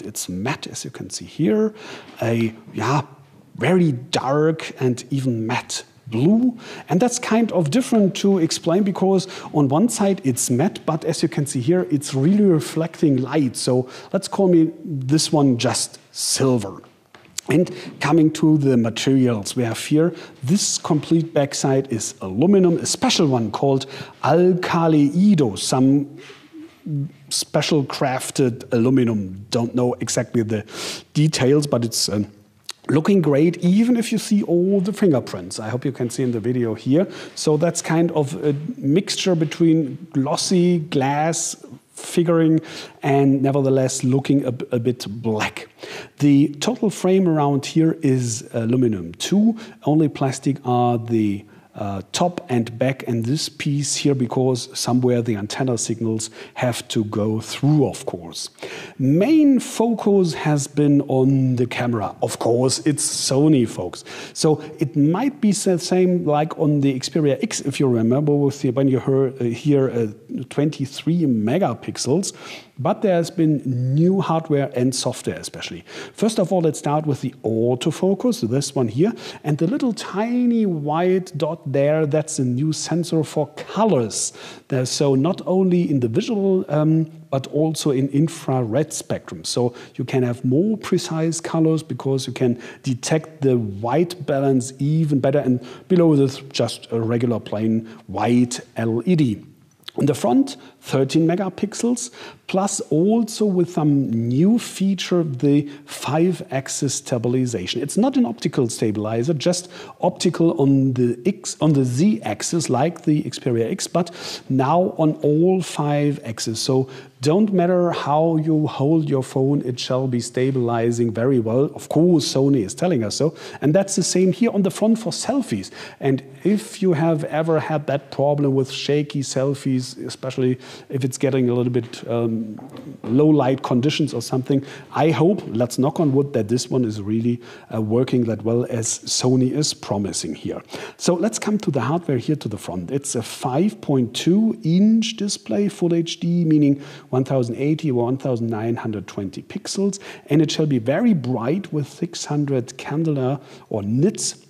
It's matte, as you can see here, a very dark and even matte blue, and that's kind of different to explain because on one side it's matte, but as you can see here, it's really reflecting light. So let's call this one just silver. And coming to the materials we have here, this complete backside is aluminum, a special one called ALCATEL, some special crafted aluminum. Don't know exactly the details, but it's looking great, even if you see all the fingerprints. I hope you can see in the video here. So that's kind of a mixture between glossy glass figuring and nevertheless looking a bit black. The total frame around here is aluminum too. Only plastic are the top and back and this piece here because somewhere the antenna signals have to go through, of course. Main focus has been on the camera. Of course, it's Sony, folks. So it might be the same like on the Xperia X, if you remember, when you heard here 23 megapixels. But there has been new hardware and software especially. First of all, let's start with the autofocus, this one here. And the little tiny white dot there, that's a new sensor for colors. So not only in the visual, but also in infrared spectrum. So you can have more precise colors because you can detect the white balance even better. And below this, just a regular plain white LED. In the front, 13 megapixels, plus also with some new feature, the 5-axis stabilization. It's not an optical stabilizer, just optical on the Z-axis, like the Xperia X, but now on all 5 axes. So don't matter how you hold your phone, it shall be stabilizing very well. Of course, Sony is telling us so. And that's the same here on the front for selfies. And if you have ever had that problem with shaky selfies, especially if it's getting a little bit low light conditions or something, I hope, let's knock on wood, that this one is really working that well as Sony is promising here. So let's come to the hardware here to the front. It's a 5.2-inch display, Full HD, meaning 1080 or 1920 pixels, and it shall be very bright with 600 candela or nits.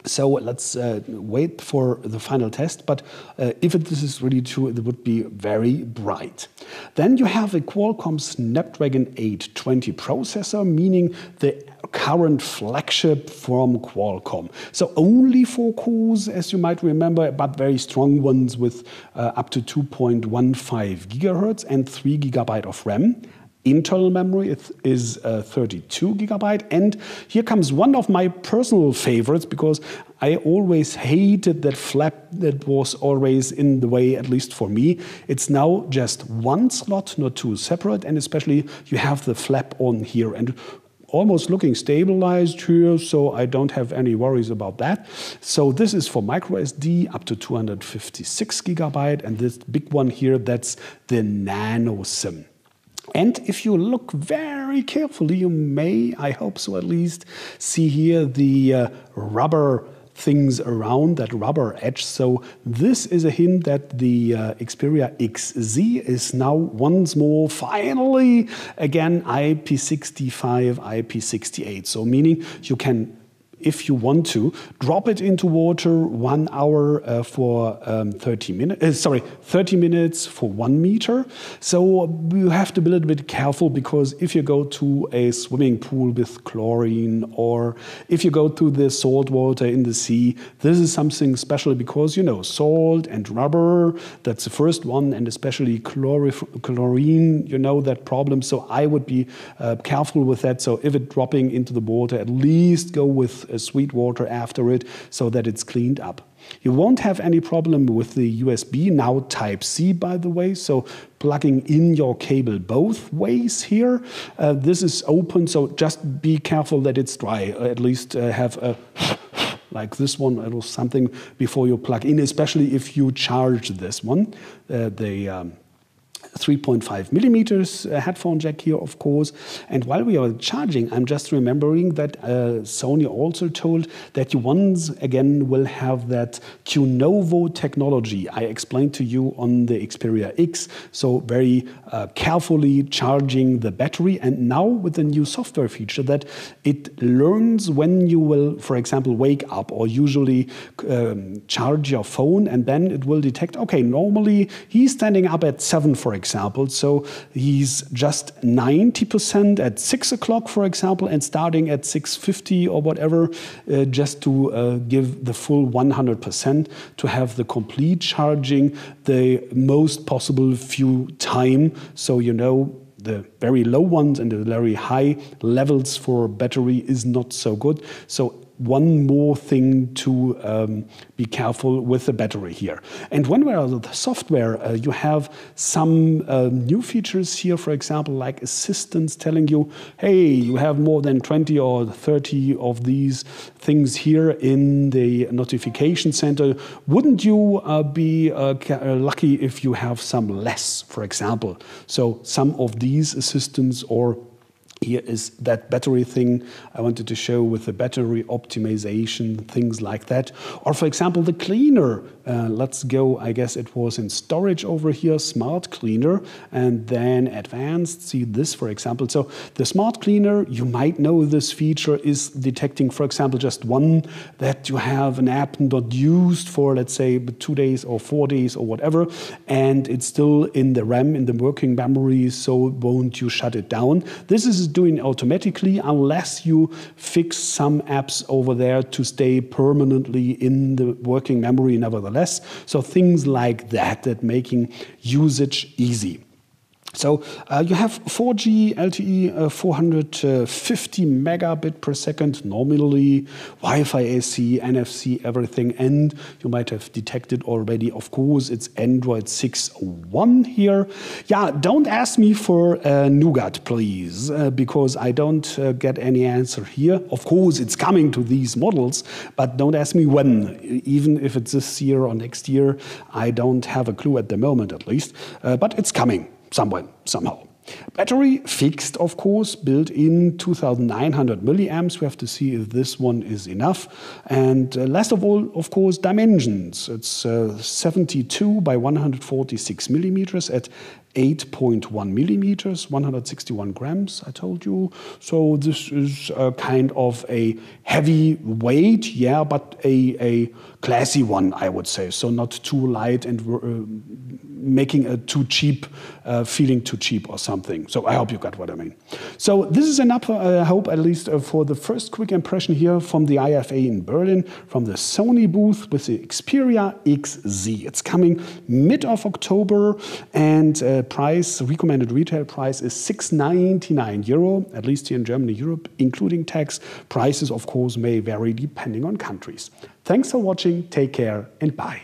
So let's wait for the final test, but if this is really true, it would be very bright. Then you have a Qualcomm Snapdragon 820 processor, meaning the current flagship from Qualcomm. So only 4 cores, as you might remember, but very strong ones with up to 2.15 gigahertz and 3 gigabyte of RAM. Internal memory is 32 gigabyte. And here comes one of my personal favorites, because I always hated that flap that was always in the way, at least for me. It's now just one slot, not two separate, and especially you have the flap on here and almost looking stabilized here, so I don't have any worries about that. So this is for micro SD up to 256 gigabyte, and this big one here, that's the Nano SIM. And if you look very carefully, you may, I hope so at least, see here the rubber things around, that rubber edge. So this is a hint that the Xperia XZ is now once more, finally, again, IP65, IP68. So meaning you can, if you want to, drop it into water 1 hour for 30 minutes. 30 minutes for 1 meter. So you have to be a little bit careful, because if you go to a swimming pool with chlorine, or if you go to the salt water in the sea, this is something special, because you know salt and rubber. That's the first one, and especially chlorine. You know that problem. So I would be careful with that. So if it's dropping into the water, at least go with sweet water after it, so that it's cleaned up. You won't have any problem with the USB, now Type-C, by the way, so plugging in your cable both ways here. This is open, so just be careful that it's dry. At least have a like this one or something before you plug in, especially if you charge this one. 3.5 millimeters headphone jack here, of course. And while we are charging, I'm just remembering that Sony also told that you once again will have that LENOVO technology I explained to you on the Xperia X. So very carefully charging the battery. And now with the new software feature that it learns when you will, for example, wake up or usually charge your phone, and then it will detect, okay, normally he's standing up at 7, for example, so he's just 90% at 6 o'clock, for example, and starting at 6:50 or whatever, just to give the full 100%, to have the complete charging the most possible few time, so you know the very low ones and the very high levels for battery is not so good. So one more thing to be careful with the battery here. And when we're on the software, you have some new features here, for example, like assistants telling you, hey, you have more than 20 or 30 of these things here in the notification center. Wouldn't you be lucky if you have some less, for example? So some of these assistants, or here is that battery thing I wanted to show with the battery optimization, things like that. Or for example, the cleaner. Let's go, I guess it was in storage over here, smart cleaner, and then advanced. See this, for example. So the smart cleaner, you might know this feature is detecting, for example, just one that you have an app not used for, let's say, 2 days or 4 days or whatever, and it's still in the RAM, in the working memory, so won't you shut it down. This is doing automatically unless you fix some apps over there to stay permanently in the working memory nevertheless. So things like that, that making usage easy. So you have 4G LTE 450 megabit per second nominally, Wi-Fi AC, NFC, everything, and you might have detected already, of course, it's Android 6.1 here. Yeah, don't ask me for Nougat, please, because I don't get any answer here. Of course, it's coming to these models, but don't ask me when. Even if it's this year or next year, I don't have a clue at the moment, at least, but it's coming. Somewhere, somehow. Battery fixed, of course, built in 2,900 milliamps. We have to see if this one is enough. And last of all, of course, dimensions. It's 72 by 146 millimeters at 8.1 millimeters, 161 grams, I told you. So this is kind of a heavy weight, yeah, but a classy one, I would say. So not too light and making a too cheap, feeling too cheap or something. So I hope you got what I mean. So this is enough, I hope, at least for the first quick impression here from the IFA in Berlin, from the Sony booth with the Xperia XZ. It's coming mid of October, and price, recommended retail price is €699, at least here in Germany, Europe, including tax. Prices, of course, may vary depending on countries. Thanks for watching, take care, and bye.